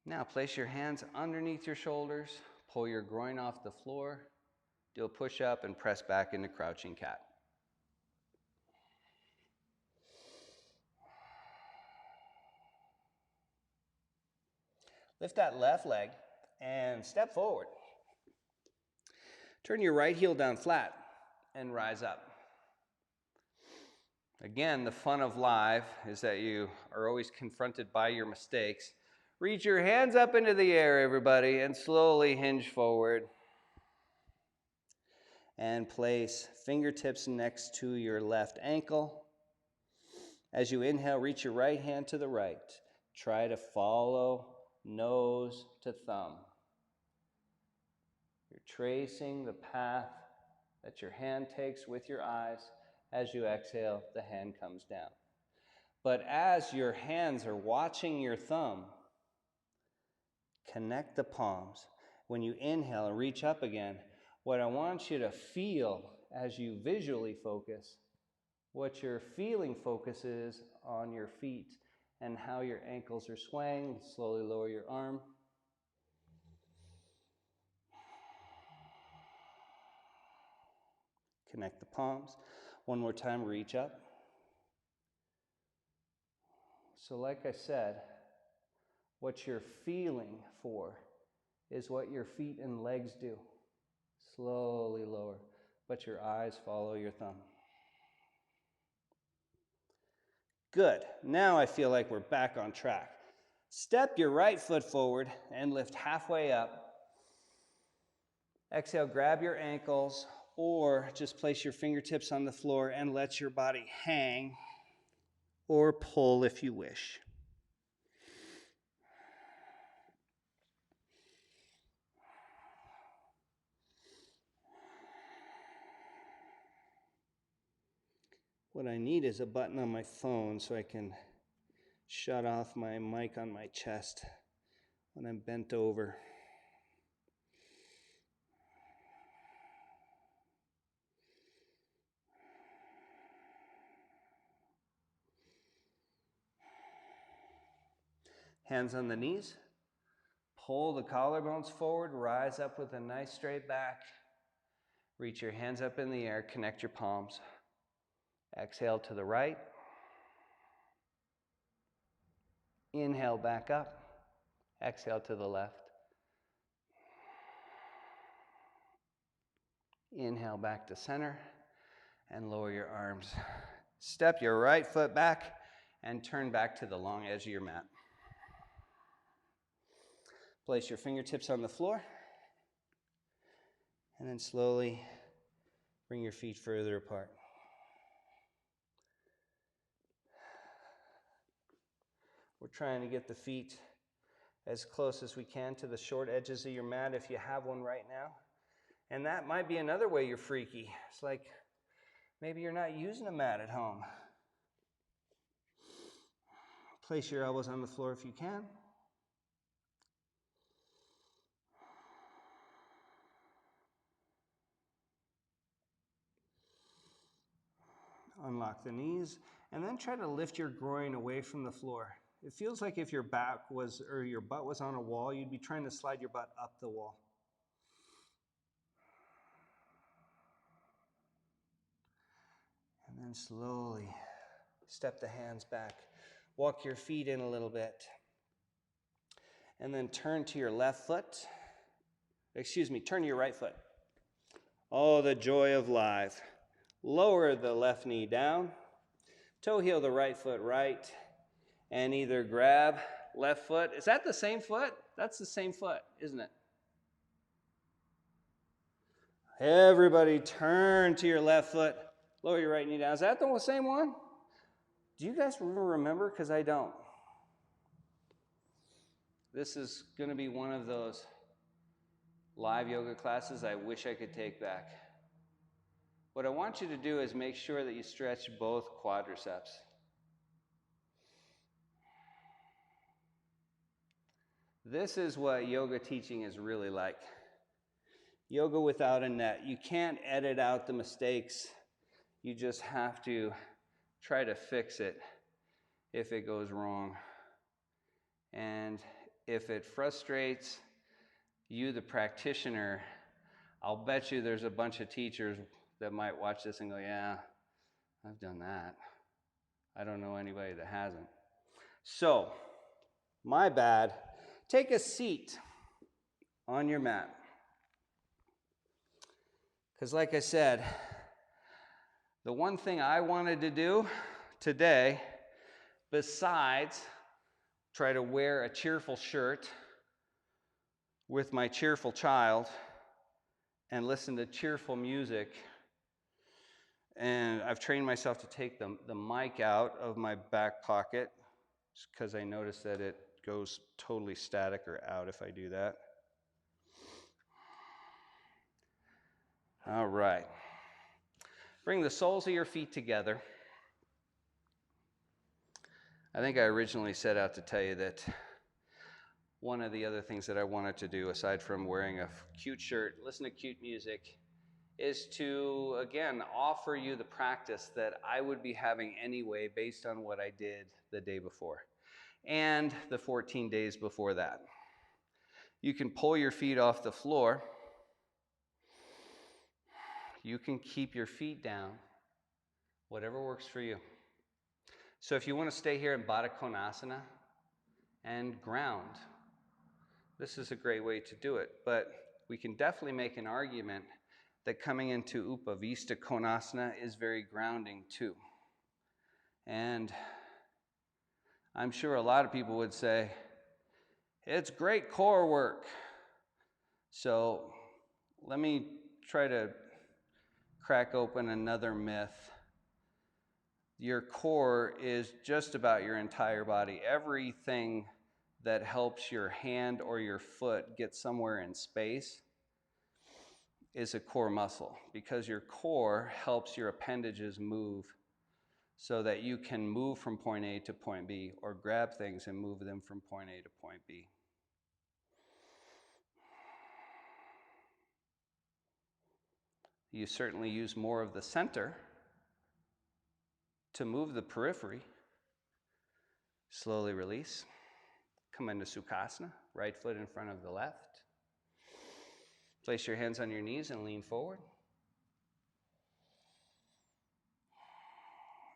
Now place your hands underneath your shoulders, pull your groin off the floor, do a push-up and press back into crouching cat. Lift that left leg and step forward. Turn your right heel down flat and rise up. Again, the fun of live is that you are always confronted by your mistakes. Reach your hands up into the air, everybody, and slowly hinge forward. And place fingertips next to your left ankle. As you inhale, reach your right hand to the right. Try to follow nose to thumb. You're tracing the path that your hand takes with your eyes. As you exhale, the hand comes down. But as your hands are watching your thumb, connect the palms. When you inhale and reach up again, what I want you to feel as you visually focus, what your feeling focus is on your feet and how your ankles are swaying. Slowly lower your arm. Connect the palms. One more time, reach up. So like I said, what you're feeling for is what your feet and legs do. Slowly lower, but your eyes follow your thumb. Good. Now I feel like we're back on track. Step your right foot forward and lift halfway up. Exhale, grab your ankles or just place your fingertips on the floor and let your body hang or pull if you wish. What I need is a button on my phone so I can shut off my mic on my chest when I'm bent over. Hands on the knees. Pull the collarbones forward, rise up with a nice straight back. Reach your hands up in the air, connect your palms. Exhale to the right. Inhale back up. Exhale to the left. Inhale back to center and lower your arms. Step your right foot back and turn back to the long edge of your mat. Place your fingertips on the floor and then slowly bring your feet further apart. We're trying to get the feet as close as we can to the short edges of your mat if you have one right now. And that might be another way you're freaky. It's like maybe you're not using a mat at home. Place your elbows on the floor if you can. Unlock the knees, and then try to lift your groin away from the floor. It feels like if your back was, or your butt was on a wall, you'd be trying to slide your butt up the wall. And then slowly step the hands back. Walk your feet in a little bit. And then turn to your left foot. Turn to your right foot. Oh, the joy of life. Lower the left knee down. Toe heel the right foot right. And either grab left foot. Is that the same foot? That's the same foot, isn't it? Everybody turn to your left foot. Lower your right knee down. Is that the same one? Do you guys remember? Because I don't. This is going to be one of those live yoga classes I wish I could take back. What I want you to do is make sure that you stretch both quadriceps. This is what yoga teaching is really like. Yoga without a net. You can't edit out the mistakes. You just have to try to fix it if it goes wrong. And if it frustrates you, the practitioner, I'll bet you there's a bunch of teachers that might watch this and go, yeah, I've done that. I don't know anybody that hasn't. So, my bad. Take a seat on your mat. Because like I said, the one thing I wanted to do today, besides try to wear a cheerful shirt with my cheerful child and listen to cheerful music, and I've trained myself to take the mic out of my back pocket because I noticed that it goes totally static or out if I do that. All right. Bring the soles of your feet together. I think I originally set out to tell you that one of the other things that I wanted to do, aside from wearing a cute shirt, listen to cute music, is to, again, offer you the practice that I would be having anyway based on what I did the day before and the 14 days before that. You can pull your feet off the floor. You can keep your feet down, whatever works for you. So if you want to stay here in Baddha Konasana and ground, this is a great way to do it. But we can definitely make an argument that coming into Upavista Konasana is very grounding too. And I'm sure a lot of people would say, it's great core work. So let me try to crack open another myth. Your core is just about your entire body. Everything that helps your hand or your foot get somewhere in space is a core muscle, because your core helps your appendages move so that you can move from point A to point B, or grab things and move them from point A to point B. You certainly use more of the center to move the periphery. Slowly release. Come into Sukhasana, right foot in front of the left. Place your hands on your knees and lean forward.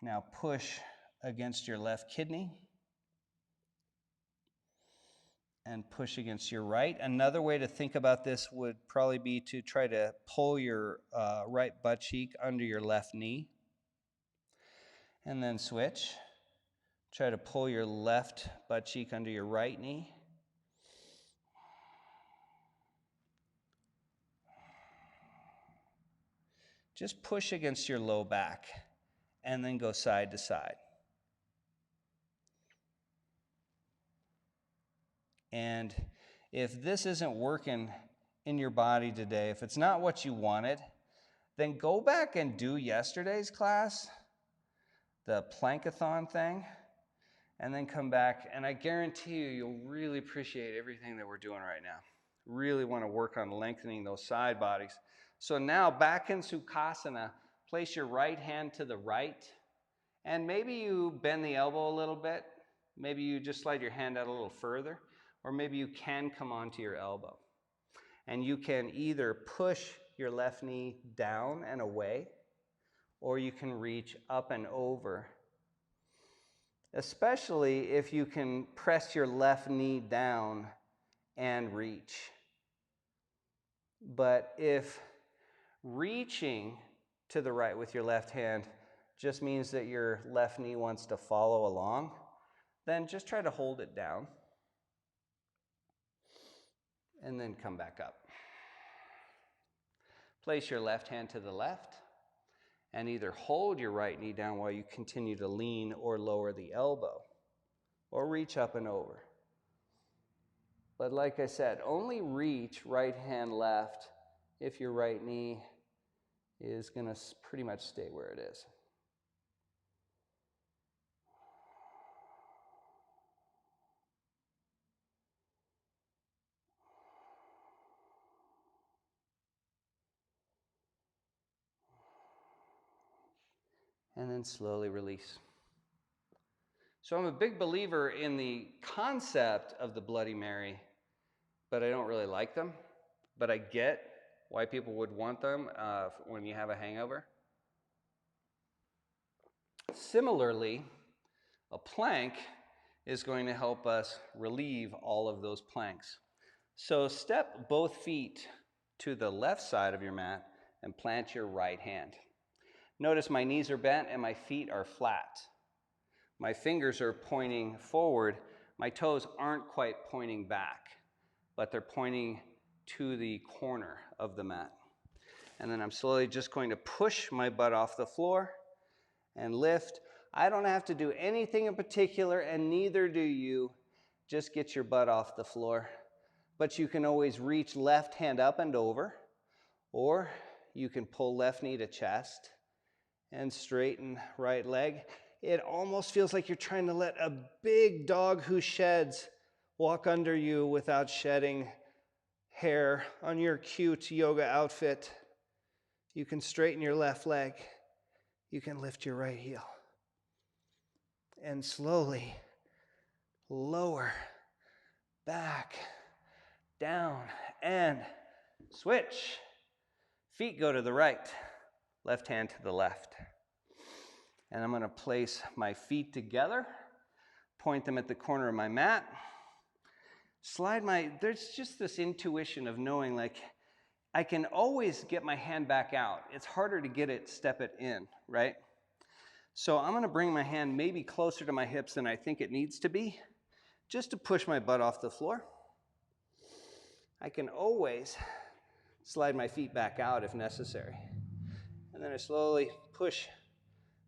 Now push against your left kidney and push against your right. Another way to think about this would probably be to try to pull your right butt cheek under your left knee. And then switch. Try to pull your left butt cheek under your right knee. Just push against your low back and then go side to side. And if this isn't working in your body today, if it's not what you wanted, then go back and do yesterday's class, the plankathon thing, and then come back, and I guarantee you, you'll really appreciate everything that we're doing right now. Really want to work on lengthening those side bodies. So now back in Sukhasana, place your right hand to the right, and maybe you bend the elbow a little bit. Maybe you just slide your hand out a little further, or maybe you can come onto your elbow. And you can either push your left knee down and away, or you can reach up and over. Especially if you can press your left knee down and reach. But if reaching to the right with your left hand just means that your left knee wants to follow along, then just try to hold it down and then come back up. Place your left hand to the left and either hold your right knee down while you continue to lean or lower the elbow, or reach up and over. But like I said, only reach right hand left if your right knee is going to pretty much stay where it is. And then slowly release. So I'm a big believer in the concept of the Bloody Mary, but I don't really like them. But I get why people would want them when you have a hangover. Similarly, a plank is going to help us relieve all of those planks. So step both feet to the left side of your mat and plant your right hand. Notice my knees are bent and my feet are flat. My fingers are pointing forward. My toes aren't quite pointing back, but they're pointing to the corner of the mat. And then I'm slowly just going to push my butt off the floor and lift. I don't have to do anything in particular, and neither do you. Just get your butt off the floor. But you can always reach left hand up and over, or you can pull left knee to chest and straighten right leg. It almost feels like you're trying to let a big dog who sheds walk under you without shedding hair on your cute yoga outfit. You can straighten your left leg. You can lift your right heel. And slowly lower, back, down, and switch. Feet go to the right, left hand to the left. And I'm going to place my feet together, point them at the corner of my mat. There's just this intuition of knowing, like, I can always get my hand back out. It's harder to step it in, right? So I'm going to bring my hand maybe closer to my hips than I think it needs to be, just to push my butt off the floor. I can always slide my feet back out if necessary. And then I slowly push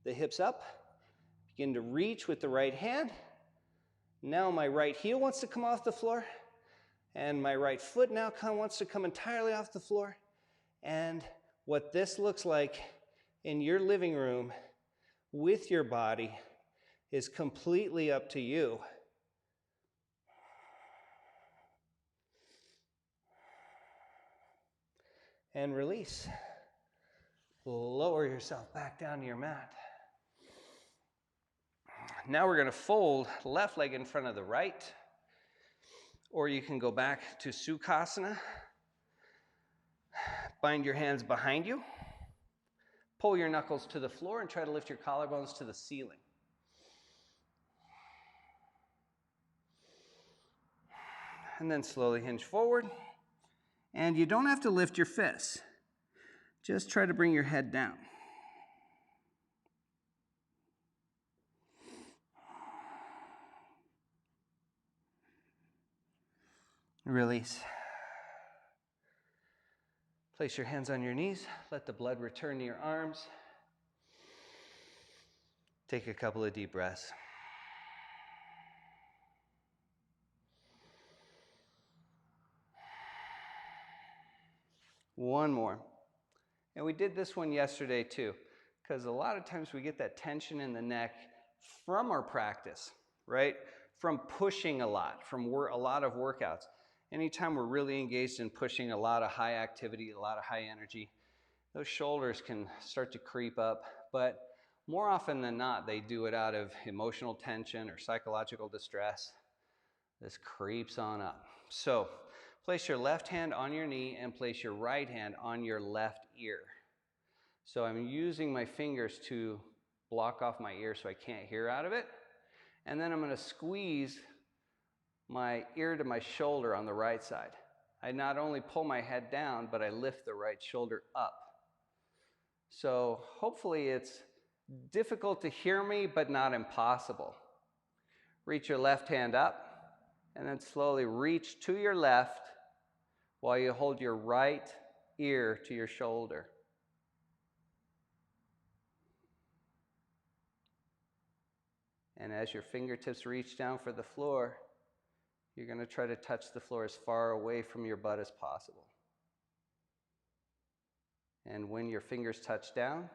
the hips up, begin to reach with the right hand. Now my right heel wants to come off the floor, and my right foot now wants to come entirely off the floor. And what this looks like in your living room with your body is completely up to you. And release. Lower yourself back down to your mat. Now we're going to fold left leg in front of the right, or you can go back to Sukhasana. Bind your hands behind you. Pull your knuckles to the floor and try to lift your collarbones to the ceiling. And then slowly hinge forward. And you don't have to lift your fists. Just try to bring your head down. Release. Place your hands on your knees. Let the blood return to your arms. Take a couple of deep breaths. One more. And we did this one yesterday too, because a lot of times we get that tension in the neck from our practice, right? From pushing a lot, from a lot of workouts. Anytime we're really engaged in pushing a lot of high activity, a lot of high energy, those shoulders can start to creep up. But more often than not, they do it out of emotional tension or psychological distress. This creeps on up. So place your left hand on your knee and place your right hand on your left ear. So I'm using my fingers to block off my ear so I can't hear out of it. And then I'm going to squeeze my ear to my shoulder on the right side. I not only pull my head down, but I lift the right shoulder up. So hopefully it's difficult to hear me, but not impossible. Reach your left hand up, and then slowly reach to your left while you hold your right ear to your shoulder. And as your fingertips reach down for the floor, you're going to try to touch the floor as far away from your butt as possible. And when your fingers touch down,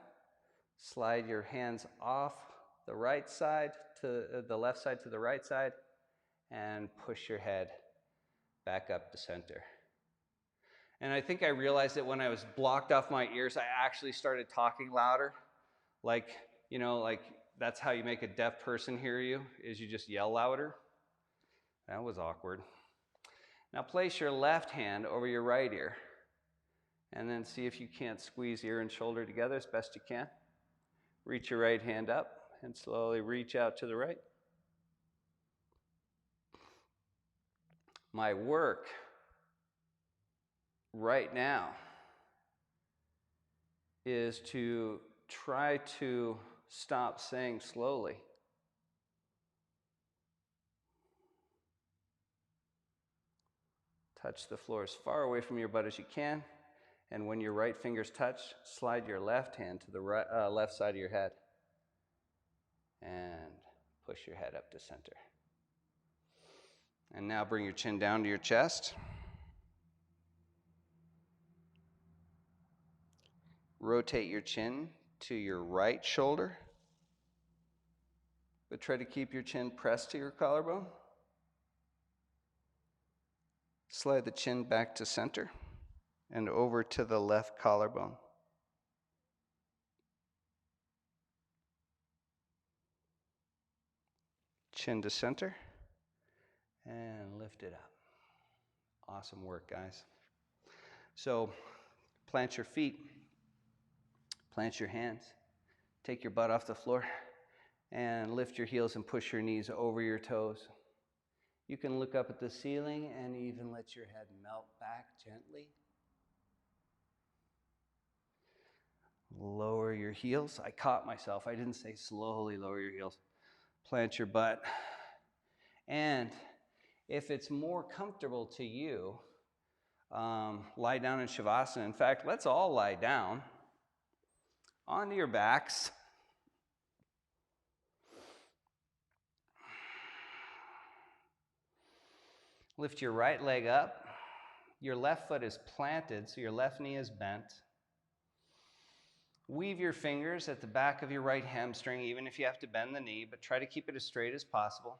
slide your hands off the right side to the left side to the right side and push your head back up to center. And I think I realized that when I was blocked off my ears, I actually started talking louder. Like that's how you make a deaf person hear you, is you just yell louder. That was awkward. Now place your left hand over your right ear and then see if you can't squeeze ear and shoulder together as best you can. Reach your right hand up and slowly reach out to the right. My work right now is to try to stop saying slowly. Touch the floor as far away from your butt as you can. And when your right fingers touch, slide your left hand to the left side of your head. And push your head up to center. And now bring your chin down to your chest. Rotate your chin to your right shoulder. But try to keep your chin pressed to your collarbone. Slide the chin back to center and over to the left collarbone. Chin to center and lift it up. Awesome work, guys. So plant your feet, plant your hands, take your butt off the floor and lift your heels and push your knees over your toes. You can look up at the ceiling and even let your head melt back gently. Lower your heels. I caught myself. I didn't say slowly lower your heels. Plant your butt. And if it's more comfortable to you, lie down in Shavasana. In fact, let's all lie down onto your backs. Lift your right leg up. Your left foot is planted, so your left knee is bent. Weave your fingers at the back of your right hamstring, even if you have to bend the knee, but try to keep it as straight as possible.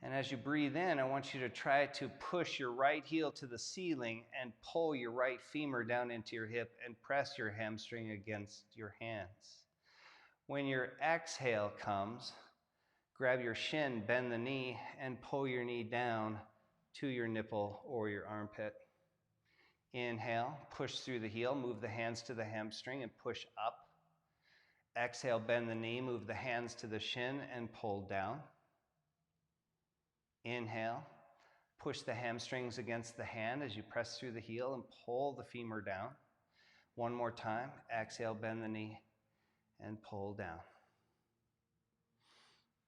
And as you breathe in, I want you to try to push your right heel to the ceiling and pull your right femur down into your hip and press your hamstring against your hands. When your exhale comes, grab your shin, bend the knee, and pull your knee down to your nipple or your armpit. Inhale, push through the heel, move the hands to the hamstring and push up. Exhale, bend the knee, move the hands to the shin and pull down. Inhale, push the hamstrings against the hand as you press through the heel and pull the femur down. One more time, exhale, bend the knee and pull down.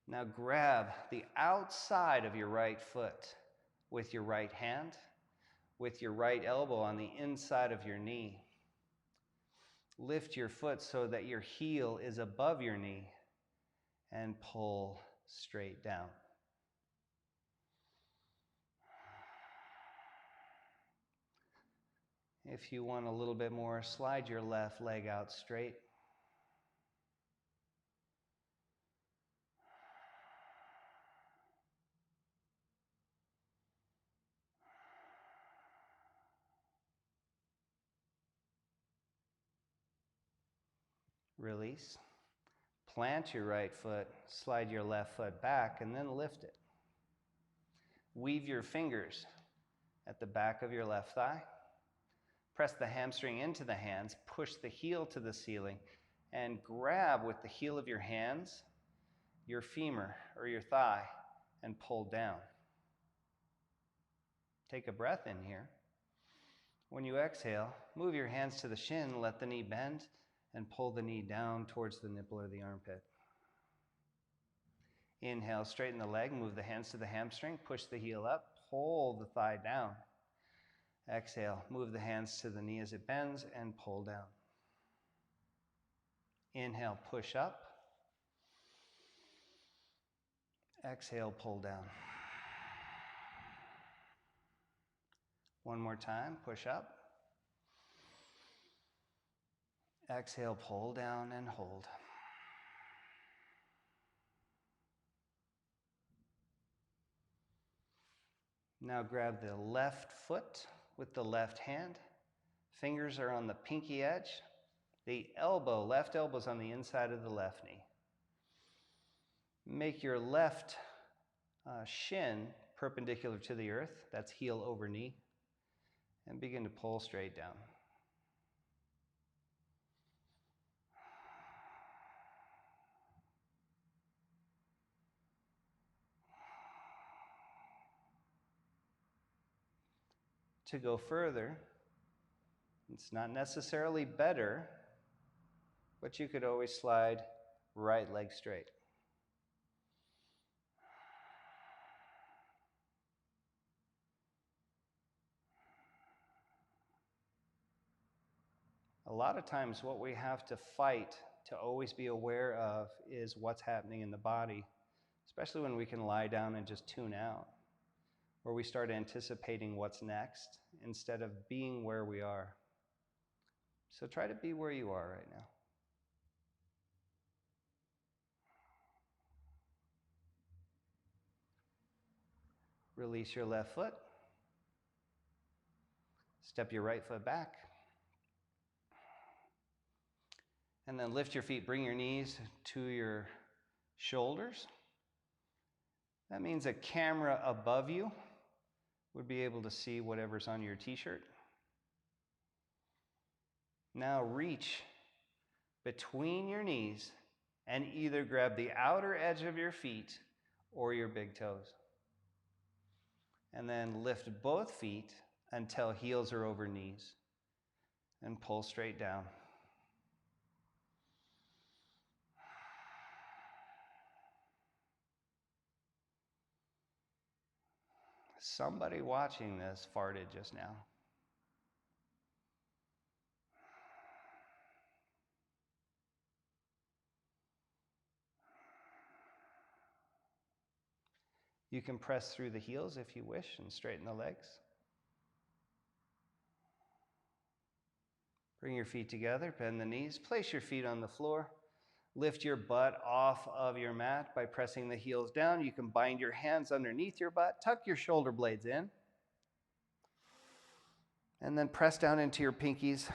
Now grab the outside of your right foot with your right hand, with your right elbow on the inside of your knee. Lift your foot so that your heel is above your knee and pull straight down. If you want a little bit more, slide your left leg out straight. Release. Plant your right foot, slide your left foot back, and then lift it. Weave your fingers at the back of your left thigh. Press the hamstring into the hands, push the heel to the ceiling, and grab with the heel of your hands your femur or your thigh and pull down. Take a breath in here. When you exhale, move your hands to the shin, let the knee bend, and pull the knee down towards the nipple or the armpit. Inhale, straighten the leg, move the hands to the hamstring, push the heel up, pull the thigh down. Exhale, move the hands to the knee as it bends and pull down. Inhale, push up. Exhale, pull down. One more time, push up. Exhale, pull down and hold. Now grab the left foot with the left hand. Fingers are on the pinky edge. The elbow, left elbow is on the inside of the left knee. Make your left shin perpendicular to the earth. That's heel over knee. And begin to pull straight down. To go further, it's not necessarily better, but you could always slide right leg straight. A lot of times what we have to fight to always be aware of is what's happening in the body, especially when we can lie down and just tune out, where we start anticipating what's next instead of being where we are. So try to be where you are right now. Release your left foot. Step your right foot back. And then lift your feet, bring your knees to your shoulders. That means a camera above you would be able to see whatever's on your t-shirt. Now reach between your knees and either grab the outer edge of your feet or your big toes. And then lift both feet until heels are over knees and pull straight down. Somebody watching this farted just now. You can press through the heels if you wish and straighten the legs. Bring your feet together, bend the knees, place your feet on the floor. Lift your butt off of your mat by pressing the heels down. You can bind your hands underneath your butt, tuck your shoulder blades in, and then press down into your pinkies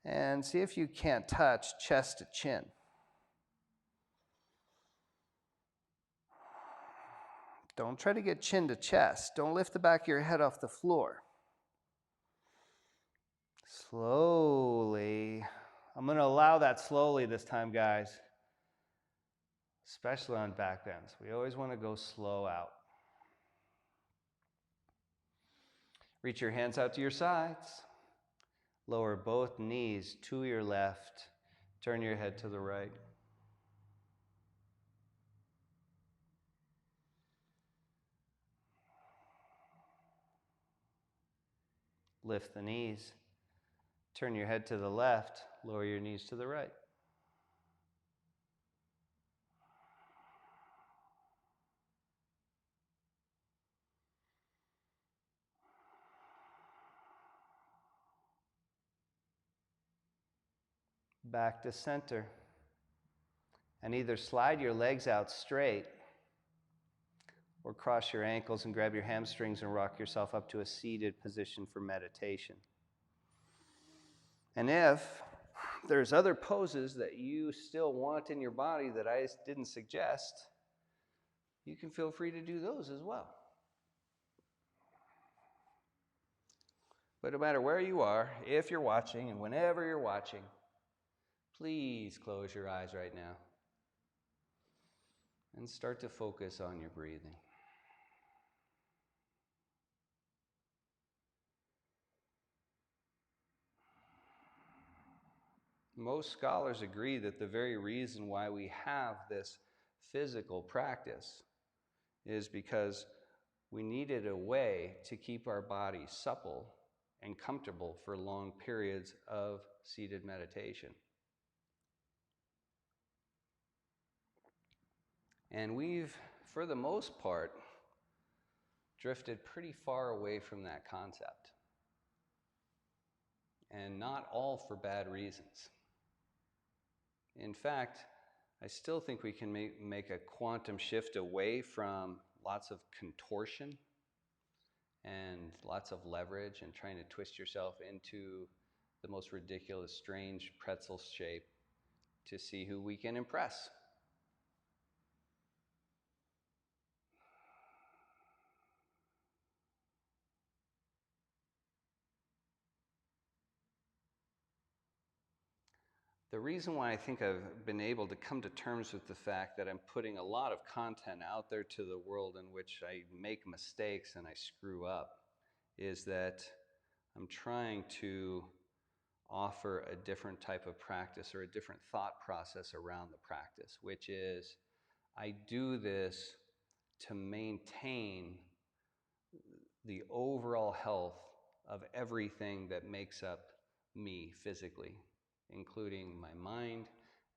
and see if you can't touch chest to chin. Don't try to get chin to chest. Don't lift the back of your head off the floor. Slowly. I'm going to allow that slowly this time, guys, especially on back bends. We always want to go slow out. Reach your hands out to your sides. Lower both knees to your left. Turn your head to the right. Lift the knees. Turn your head to the left. Lower your knees to the right. Back to center. And either slide your legs out straight or cross your ankles and grab your hamstrings and rock yourself up to a seated position for meditation. And if there's other poses that you still want in your body that I didn't suggest, you can feel free to do those as well. But no matter where you are, if you're watching and whenever you're watching, please close your eyes right now and start to focus on your breathing. Most scholars agree that the very reason why we have this physical practice is because we needed a way to keep our body supple and comfortable for long periods of seated meditation. And we've, for the most part, drifted pretty far away from that concept. And not all for bad reasons. In fact, I still think we can make a quantum shift away from lots of contortion and lots of leverage and trying to twist yourself into the most ridiculous, strange pretzel shape to see who we can impress. The reason why I think I've been able to come to terms with the fact that I'm putting a lot of content out there to the world in which I make mistakes and I screw up is that I'm trying to offer a different type of practice or a different thought process around the practice, which is I do this to maintain the overall health of everything that makes up me physically, including my mind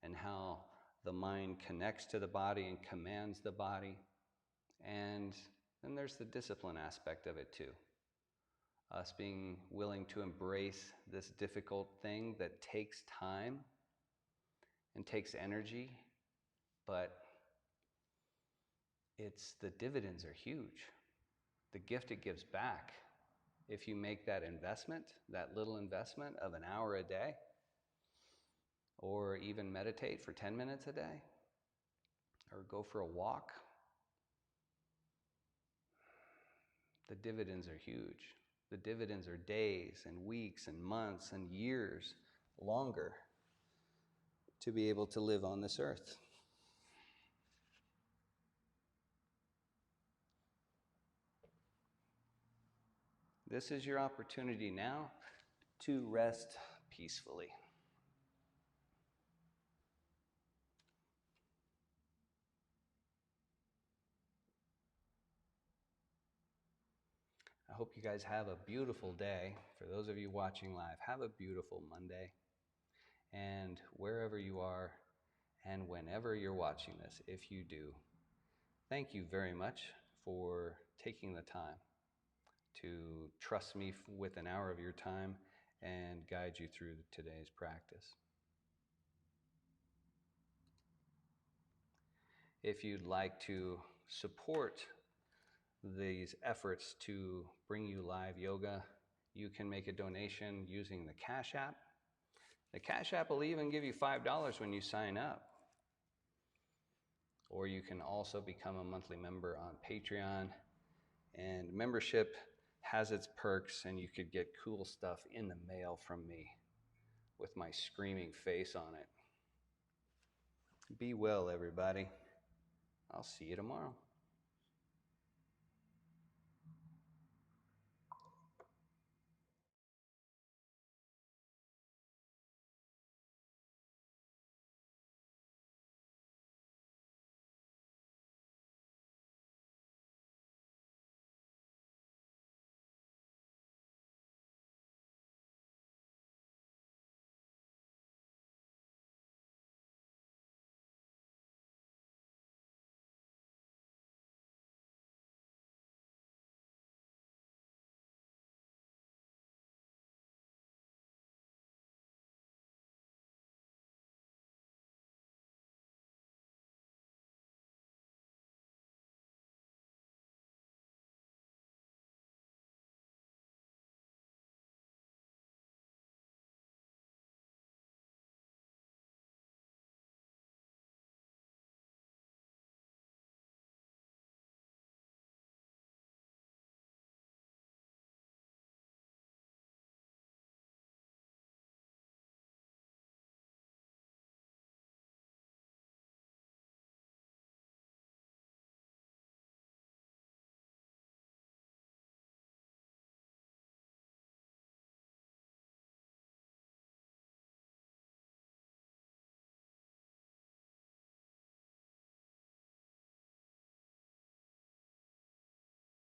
and how the mind connects to the body and commands the body. And then there's the discipline aspect of it too. Us being willing to embrace this difficult thing that takes time and takes energy, but the dividends are huge. The gift it gives back if you make that investment, that little investment of an hour a day, or even meditate for 10 minutes a day, or go for a walk, the dividends are huge. The dividends are days and weeks and months and years longer to be able to live on this earth. This is your opportunity now to rest peacefully. I hope you guys have a beautiful day. For those of you watching live, have a beautiful Monday. And wherever you are and whenever you're watching this, if you do, thank you very much for taking the time to trust me with an hour of your time and guide you through today's practice. If you'd like to support these efforts to bring you live yoga, you can make a donation using the Cash App. The Cash App will even give you $5 when you sign up. Or you can also become a monthly member on Patreon. And membership has its perks, and you could get cool stuff in the mail from me with my screaming face on it. Be well, everybody. I'll see you tomorrow.